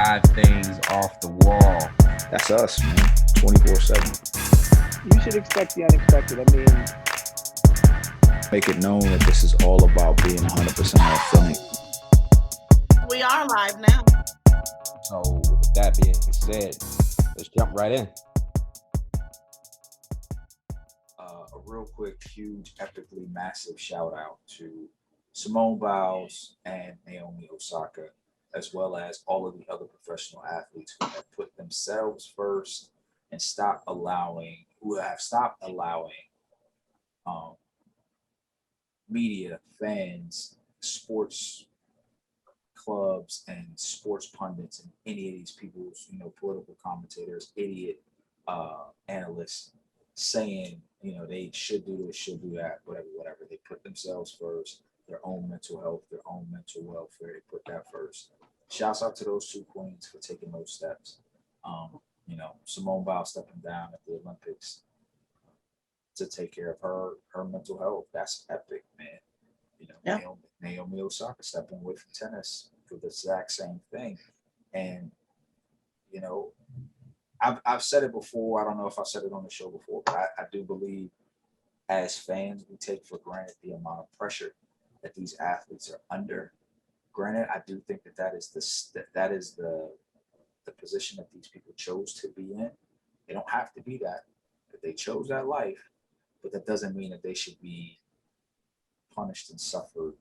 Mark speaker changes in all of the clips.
Speaker 1: drive things off the wall.
Speaker 2: That's us, man. 24/7.
Speaker 3: You should expect the unexpected. I mean,
Speaker 2: Make it known that this is all about being 100% authentic.
Speaker 4: We are live now.
Speaker 5: So, with that being said, let's jump right in.
Speaker 2: A real quick, huge, epically massive shout out to Simone Biles and Naomi Osaka, as well as all of the other professional athletes who have put themselves first and who have stopped allowing media, fans, sports clubs, and sports pundits, and any of these people's, political commentators, idiot analysts saying, they should do this, should do that, whatever. They put themselves first, their own mental health, their own mental welfare. They put that first. Shouts out to those two queens for taking those steps. Simone Biles stepping down at the Olympics to take care of her mental health. That's epic, man.
Speaker 4: Yeah.
Speaker 2: Naomi Osaka stepping away from tennis for the exact same thing. And I've said it before. I don't know if I said it on the show before, but I do believe as fans we take for granted the amount of pressure that these athletes are under. Granted, I do think that is the position that these people chose to be in. They don't have to be that, but they chose that life. But that doesn't mean that they should be punished and suffered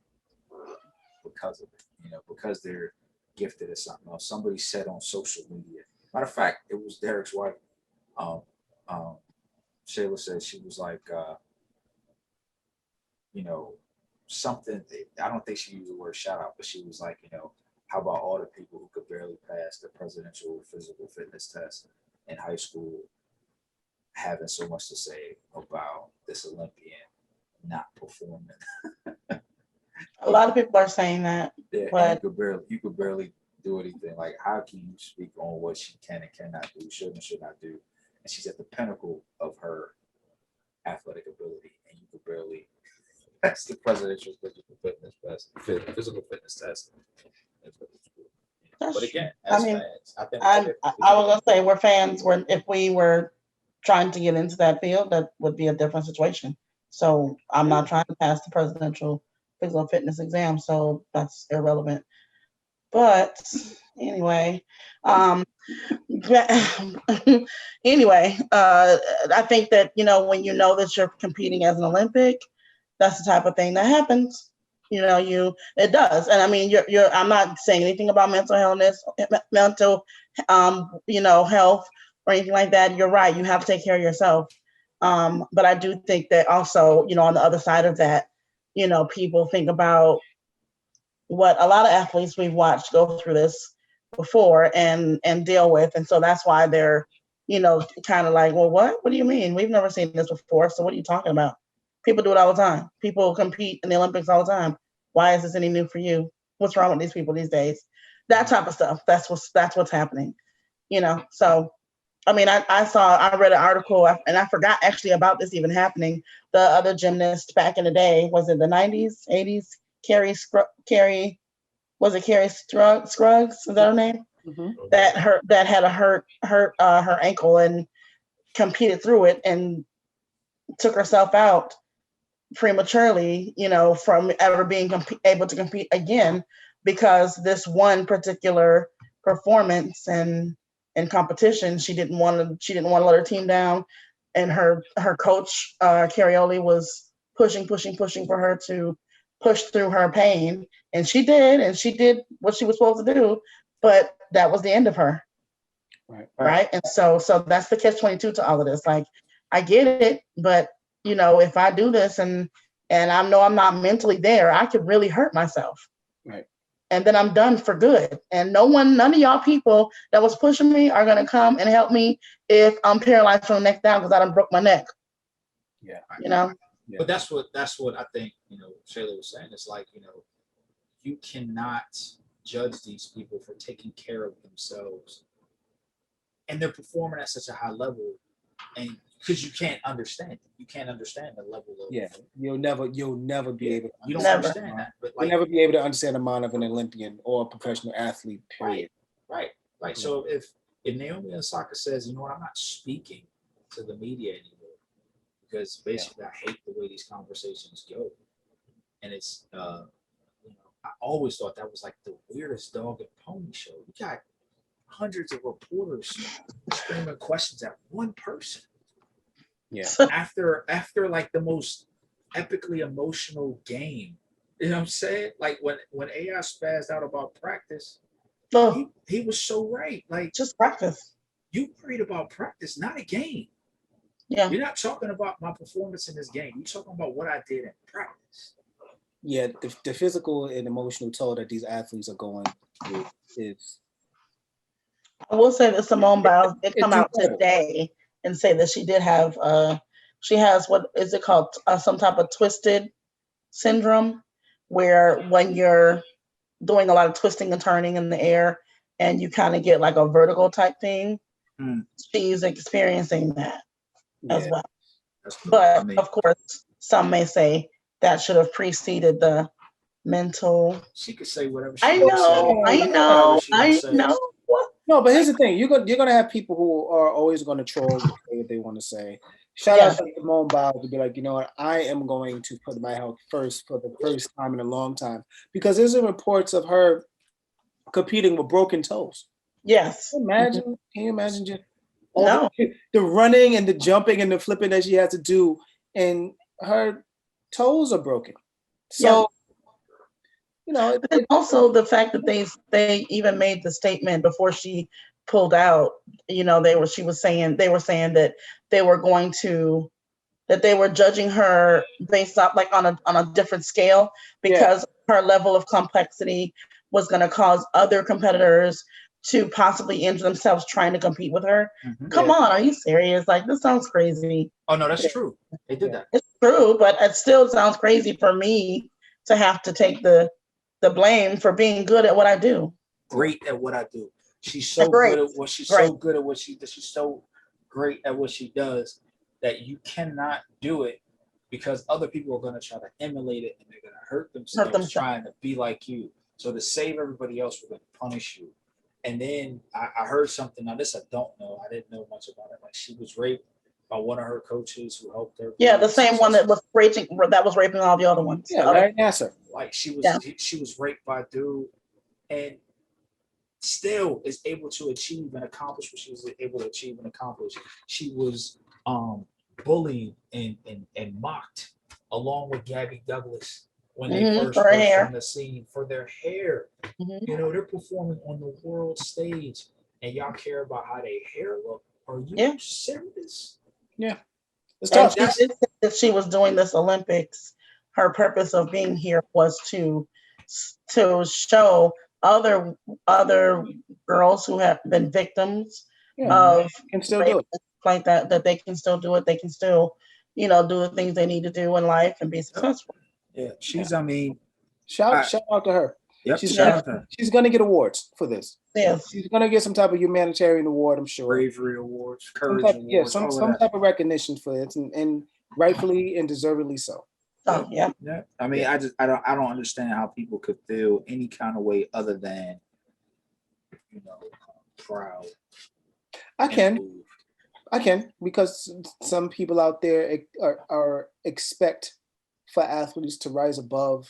Speaker 2: because of it. Because they're gifted at something else. Somebody said on social media. Matter of fact, it was Derek's wife. Shayla said she was like, something. I don't think she used the word shout out, but she was like, how about all the people who could barely pass the presidential physical fitness test in high school having so much to say about this Olympian not performing?
Speaker 4: A lot of people are saying that.
Speaker 2: Yeah,
Speaker 4: but
Speaker 2: you could barely do anything. Like, how can you speak on what she can and cannot do, should and should not do? And she's at the pinnacle of her athletic ability, and you could barely pass the presidential physical fitness test. But again, as fans, I think
Speaker 4: I was gonna say we're fans. If we were trying to get into that field, that would be a different situation. So I'm not trying to pass the presidential physical fitness exam, so that's irrelevant. But anyway, anyway, I think that when you know that you're competing as an Olympic, that's the type of thing that happens. It does, and I mean, you're. I'm not saying anything about mental health or anything like that. You're right. You have to take care of yourself. But I do think that also, on the other side of that, people think about what a lot of athletes we've watched go through this before and deal with, and so that's why they're kind of like, well, what do you mean, we've never seen this before, so what are you talking about? People do it all the time. People compete in the Olympics all the time. Why is this any new for you? What's wrong with these people these days? That type of stuff. That's what's happening. So I mean, I read an article, and I forgot actually about this even happening. The other gymnast back in the day, was it the 90s, 80s? Carrie, was it Carrie Scruggs? Is that her name?
Speaker 3: mm-hmm.
Speaker 4: That had a hurt her ankle and competed through it and took herself out prematurely, from ever being able to compete again, because this one particular performance and competition, she didn't want to let her team down, and her coach Carioli was pushing for her to push through her pain, and she did what she was supposed to do, but that was the end of her. Right. And so that's the catch-22 to all of this. Like, I get it, but if I do this and I know I'm not mentally there, I could really hurt myself.
Speaker 3: Right.
Speaker 4: And then I'm done for good. And none of y'all people that was pushing me are gonna come and help me if I'm paralyzed from the neck down because I done broke my neck.
Speaker 3: Yeah.
Speaker 2: Yeah. But that's what I think, Shayla was saying. It's like, you cannot judge these people for taking care of themselves, and they're performing at such a high level, and because you can't understand the level of
Speaker 3: You'll never be able to
Speaker 2: you don't understand that, but
Speaker 3: you'll never be able to understand the mind of an Olympian or a professional athlete, period.
Speaker 2: Right. Like, so if Naomi Osaka says, you know what, I'm not speaking to the media anymore because basically I hate the way these conversations go, and it's you know, I always thought that was like the weirdest dog and pony show. You got hundreds of reporters screaming questions at one person.
Speaker 3: Yeah.
Speaker 2: After like the most epically emotional game. You know what I'm saying? Like when AI spazzed out about practice,
Speaker 4: Oh,
Speaker 2: he was so right. Like,
Speaker 4: just breakfast.
Speaker 2: you worried about practice, not a game.
Speaker 4: Yeah.
Speaker 2: You're not talking about my performance in this game. You're talking about what I did in practice.
Speaker 3: Yeah, the physical and emotional toll that these athletes are going through is
Speaker 4: I will say that Simone Biles did come
Speaker 3: it's
Speaker 4: out
Speaker 3: incredible.
Speaker 4: today and say that she did have she has, what is it called, some type of twisted syndrome, where when you're doing a lot of twisting and turning in the air and you kind of get like a vertigo type thing. She's experiencing that as
Speaker 3: Yeah.
Speaker 4: well.
Speaker 2: That's cool.
Speaker 4: But
Speaker 2: I mean,
Speaker 4: of course, some may say that should have preceded the mental.
Speaker 2: she could say whatever she
Speaker 4: I
Speaker 2: wants to
Speaker 4: know,
Speaker 2: say.
Speaker 4: I know,
Speaker 2: Whatever she
Speaker 4: I
Speaker 2: wants to say.
Speaker 4: know. What?
Speaker 3: No, but here's the thing: you're gonna have people who are always going to troll and say what they want to say. Shout
Speaker 4: Yeah.
Speaker 3: out to Simone Biles to be like, you know what, I am going to put my health first for the first time in a long time, because there's reports of her competing with broken toes.
Speaker 4: Yes.
Speaker 3: Can you imagine just all
Speaker 4: No.
Speaker 3: the running and the jumping and the flipping that she has to do, and her toes are broken. So, you know,
Speaker 4: And also the fact that they even made the statement before she pulled out. You know, they were saying that they were going to, that they were judging her based off like on a different scale, because her level of complexity was going to cause other competitors to possibly injure themselves trying to compete with her. Come on, are you serious? Like, this sounds crazy.
Speaker 2: Oh no, that's true. They did that.
Speaker 4: It's true, but it still sounds crazy for me to have to take the blame for being good at what I do.
Speaker 2: Great at what I do. She's so
Speaker 4: Great.
Speaker 2: good at what she's
Speaker 4: Great.
Speaker 2: so good at what she does. She's so great at what she does that you cannot do it because other people are going to try to emulate it and they're going to hurt themselves trying to be like you. So to save everybody else, we're going to punish you. And then I heard something. Now this I don't know. I didn't know much about it. Like, she was raped by one of her coaches who helped her.
Speaker 4: Yeah, the same one that was raping all the other ones.
Speaker 3: Yeah, Larry Nassar.
Speaker 2: Like, she was raped by a dude, and still is able to achieve and accomplish what she was able to achieve and accomplish. She was bullied and mocked along with Gabby Douglas when they first burst on the scene for their hair. You know, they're performing on the world stage and y'all care about how their hair look. Are you serious?
Speaker 3: Yeah. It's
Speaker 4: And
Speaker 3: tough.
Speaker 4: she did say that she was doing this Olympics. Her purpose of being here was to show other girls who have been victims of
Speaker 3: can still do it
Speaker 4: like that they can still do it. They can still, you know, do the things they need to do in life and be successful.
Speaker 2: Yeah, she's. I mean,
Speaker 3: shout out to her.
Speaker 2: Yep,
Speaker 3: she's gonna get awards for this.
Speaker 4: Yes,
Speaker 3: she's gonna get some type of humanitarian award, I'm sure.
Speaker 2: Bravery awards, courage awards.
Speaker 3: Yeah, some type of recognition for it, and rightfully and deservedly so.
Speaker 4: Oh, yeah.
Speaker 2: I mean, I don't understand how people could feel any kind of way other than, you know, proud.
Speaker 3: I can, because some people out there are expect for athletes to rise above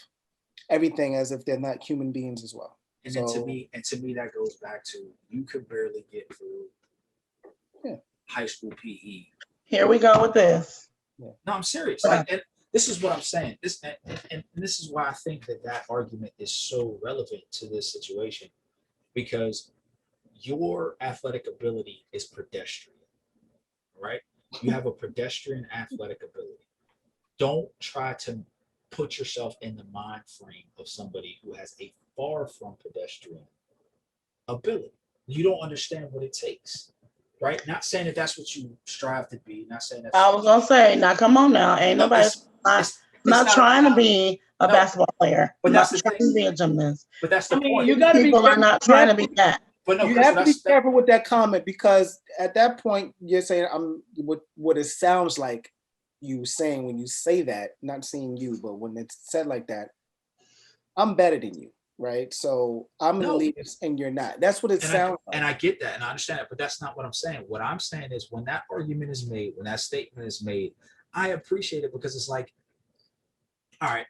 Speaker 3: everything as if they're not human beings as well.
Speaker 2: And then to me, that goes back to, you could barely get through high school PE.
Speaker 4: Here we go with this.
Speaker 2: No, I'm serious. Like, and this is what I'm saying. This is why I think that argument is so relevant to this situation, because your athletic ability is pedestrian, right? You have a pedestrian athletic ability. Don't try to put yourself in the mind frame of somebody who has a far from pedestrian ability. You don't understand what it takes, right? Not saying that that's what you strive to be. Not saying that.
Speaker 4: I was gonna say, now come on now, ain't nobody not trying to be a basketball player,
Speaker 2: but
Speaker 4: not
Speaker 2: that's
Speaker 4: trying to be a gymnast.
Speaker 2: But that's the point.
Speaker 3: You gotta
Speaker 4: people are not trying to be that.
Speaker 2: But no,
Speaker 3: you have to be careful with that comment, because at that point you're saying what it sounds like you saying when you say that, not seeing you, but when it's said like that, I'm better than you. right? So I'm an
Speaker 2: No.
Speaker 3: elitist and you're not. That's what it
Speaker 2: And
Speaker 3: sounds like.
Speaker 2: I get that and I understand it, but that's not what I'm saying. What I'm saying is when that argument is made, when that statement is made, I appreciate it because it's like, all right,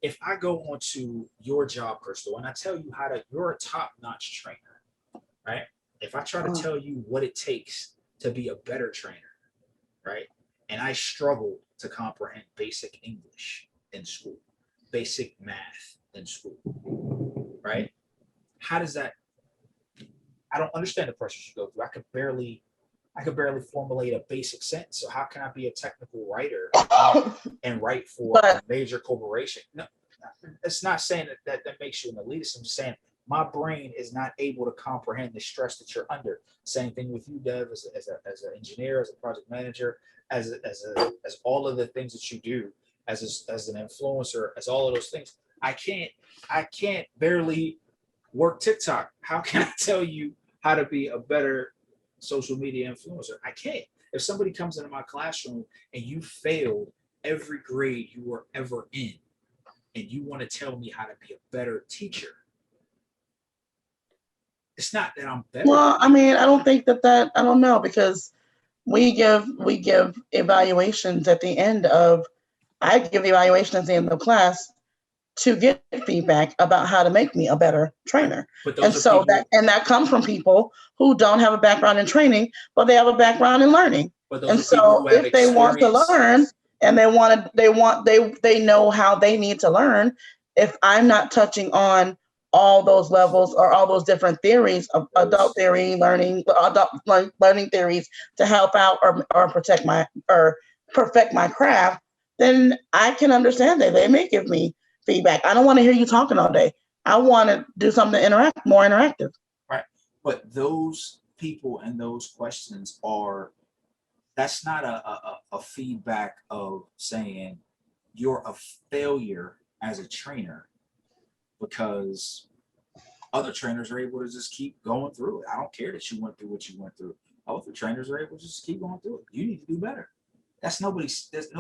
Speaker 2: if I go onto your job, Crystal, and I tell you you're a top-notch trainer, right? If I try to tell you what it takes to be a better trainer, right? And I struggle to comprehend basic English in school, basic math in school, right? How does that? I don't understand the pressures you go through. I could barely formulate a basic sentence. So how can I be a technical writer and write for a major corporation? No, it's not saying that makes you an elitist. I'm just saying my brain is not able to comprehend the stress that you're under. Same thing with you, Dev, as an engineer, as a project manager, as all of the things that you do, as an influencer, as all of those things. I can't barely work TikTok. How can I tell you how to be a better social media influencer? I can't. If somebody comes into my classroom and you failed every grade you were ever in, and you want to tell me how to be a better teacher, it's not that I'm better.
Speaker 4: Well, I mean, I don't think that I don't know, because we give evaluations at the end of, I give evaluations at the end of class to get feedback about how to make me a better trainer. And so that comes from people who don't have a background in training, but they have a background in learning. And so if they want to learn and they know how they need to learn, if I'm not touching on all those levels or all those different theories of adult learning theories to help out or protect or perfect my craft, then I can understand that they may give me feedback. I don't want to hear you talking all day. I want to do something more interactive.
Speaker 2: Right. But those people and those questions that's not a feedback of saying you're a failure as a trainer because other trainers are able to just keep going through it. I don't care that you went through what you went through. Other trainers are able to just keep going through it. You need to do better. There's no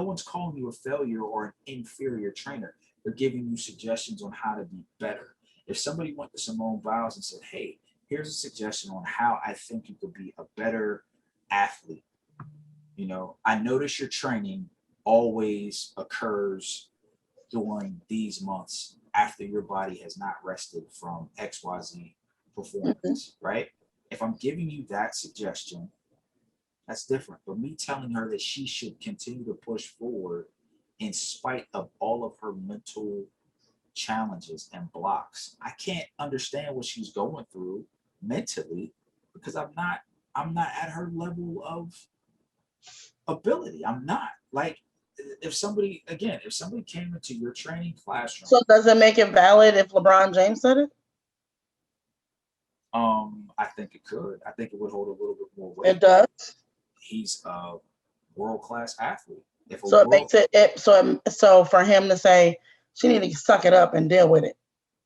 Speaker 2: one's calling you a failure or an inferior trainer. They're giving you suggestions on how to be better. If somebody went to Simone Biles and said, hey, here's a suggestion on how I think you could be a better athlete. You know, I notice your training always occurs during these months after your body has not rested from XYZ performance, right? If I'm giving you that suggestion, that's different. But me telling her that she should continue to push forward in spite of all of her mental challenges and blocks, I can't understand what she's going through mentally because I'm not at her level of ability. I'm not. Like, if somebody came into your training classroom.
Speaker 4: So does it make it valid if LeBron James said it?
Speaker 2: I think it could. I think it would hold a little bit more weight.
Speaker 4: It does. He's
Speaker 2: a world-class athlete.
Speaker 4: So for him to say she need to suck it up and deal with it.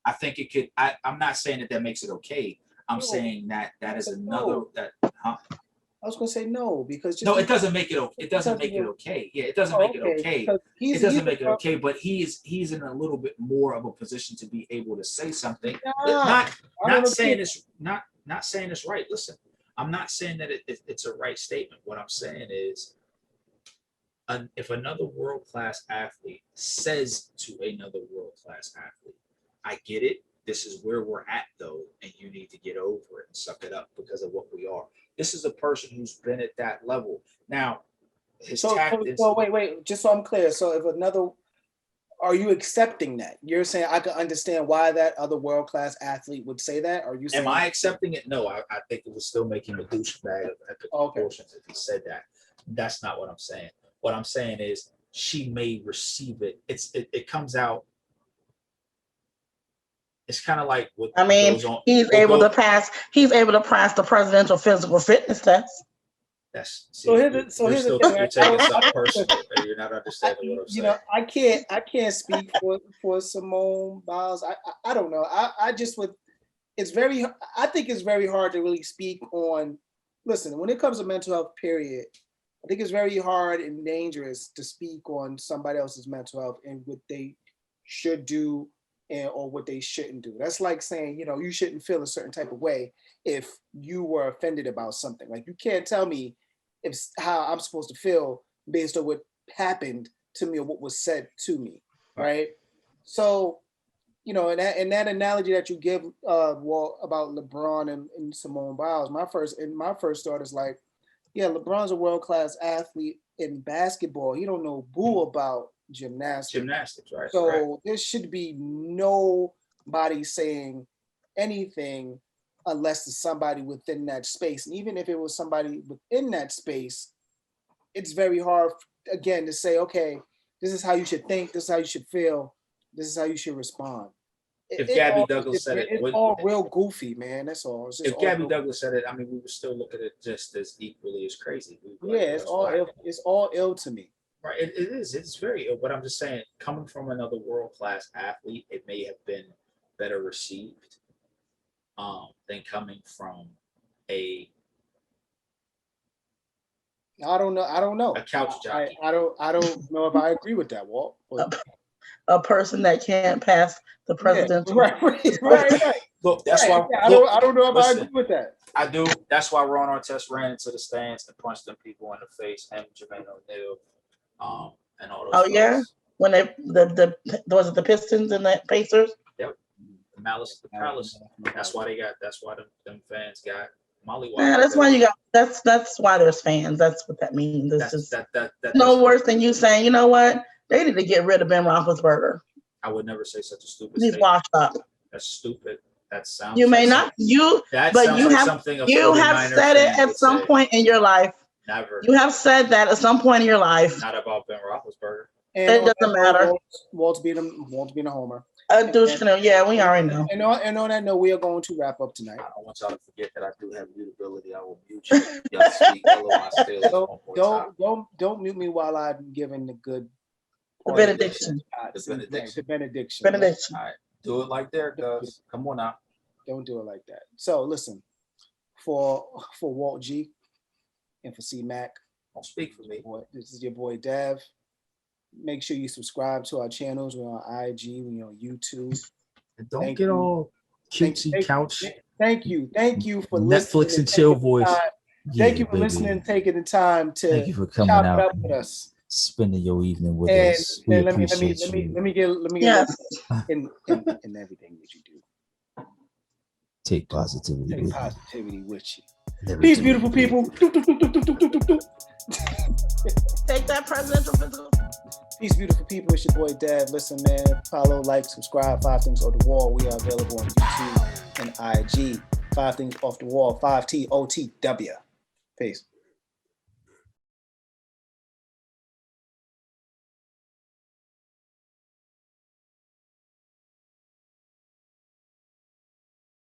Speaker 2: I think it could. I'm not saying that makes it okay. I'm saying that is another that. Huh?
Speaker 3: I was gonna say no because
Speaker 2: no, it doesn't make it. It doesn't make it okay. Yeah, it doesn't make it okay. It doesn't make it okay. But he's in a little bit more of a position to be able to say something. Not saying it's right. Listen, I'm not saying that it's a right statement. What I'm saying is, if another world-class athlete says to another world-class athlete, I get it. This is where we're at, though, and you need to get over it and suck it up because of what we are. This is a person who's been at that level. Now,
Speaker 3: so wait, just so I'm clear. So if are you accepting that? You're saying I can understand why that other world-class athlete would say that? Or are you saying?
Speaker 2: Am I accepting it? No, I think it would still make him a douchebag of epic proportions if he said that. That's not what I'm saying. What I'm saying is she may receive it. It comes out. It's kind of like what
Speaker 4: he's able to pass the presidential physical fitness test.
Speaker 2: Here's the thing. You're taking something personal, and you're not understanding what I'm saying.
Speaker 3: I can't speak for Simone Biles. I don't know. I just would. I think it's very hard to really speak on. Listen, when it comes to mental health, period, I think it's very hard and dangerous to speak on somebody else's mental health and what they should do or what they shouldn't do. That's like saying, you shouldn't feel a certain type of way if you were offended about something. Like, you can't tell me how I'm supposed to feel based on what happened to me or what was said to me, right? So, in that analogy that you give, Walt, about LeBron and Simone Biles, my first thought is like, yeah, LeBron's a world-class athlete in basketball. He don't know boo about gymnastics.
Speaker 2: Gymnastics, right?
Speaker 3: So
Speaker 2: right.
Speaker 3: there should be nobody saying anything unless it's somebody within that space. And even if it was somebody within that space, it's very hard, again, to say, okay, this is how you should think, this is how you should feel, this is how you should respond.
Speaker 2: If Gabby Douglas said it,
Speaker 3: it's all real goofy, man. That's all. It's just
Speaker 2: if Gabby Douglas said it, I mean, we would still look at it just as equally as crazy.
Speaker 3: Yeah, it's all ill to me.
Speaker 2: Right, it is. It's very ill. But I'm just saying, coming from another world-class athlete, it may have been better received than coming from a.
Speaker 3: I don't know.
Speaker 2: A couch jockey.
Speaker 3: I don't know if I agree with that, Walt.
Speaker 4: A person that can't pass the presidential.
Speaker 3: Yeah, right.
Speaker 2: Look, that's why.
Speaker 3: I don't know if I agree with that.
Speaker 2: I do. That's why Ron Artest ran into the stands and punched them people in the face, and Jermaine O'Neal, and all those.
Speaker 4: Oh yeah, when they was it the Pistons and the Pacers?
Speaker 2: Yep. The Malice, the Palace. That's why them fans got Molly.
Speaker 4: Yeah, that's why you got. That's why there's fans. That's what that means. It's just no worse than you saying, you know what? They need to get rid of Ben Roethlisberger.
Speaker 2: I would never say such a stupid.
Speaker 4: He's washed up.
Speaker 2: That's stupid. That sounds.
Speaker 4: You may not but you have said it at some point in your life.
Speaker 2: Never.
Speaker 4: You have said that at some point in your life.
Speaker 2: Not about Ben Roethlisberger.
Speaker 4: It doesn't matter.
Speaker 3: Walt's being a homer.
Speaker 4: Yeah, we already know.
Speaker 3: And on that note, we are going to wrap up tonight.
Speaker 2: I don't want y'all to forget that I do have mutability. I will mute you. Y'all speak, otherwise
Speaker 3: don't mute me while I'm giving the good.
Speaker 4: The benediction.
Speaker 3: The benediction.
Speaker 4: Benediction.
Speaker 2: All right. Do it like Derek does. Come on now.
Speaker 3: Don't do it like that. So listen, for Walt G and for C Mac.
Speaker 2: Don't speak for me.
Speaker 3: This is your boy Dev. Make sure you subscribe to our channels. We're on IG, we're on YouTube.
Speaker 2: And don't get all cutesy couch.
Speaker 3: Thank you for
Speaker 2: Netflix and chill voice.
Speaker 3: Thank you for listening and taking the time to
Speaker 5: thank you for coming out
Speaker 3: up with us.
Speaker 5: Spending your evening with us. We appreciate you.
Speaker 3: Let me get in everything that you do.
Speaker 5: Take positivity
Speaker 3: with you. Peace, beautiful people.
Speaker 4: Take that presidential physical.
Speaker 3: Peace, beautiful people. It's your boy Dad. Listen, man. Follow, like, subscribe. 5 Things Off the Wall. We are available on YouTube and IG. 5 Things Off the Wall. 5TOTW. Peace.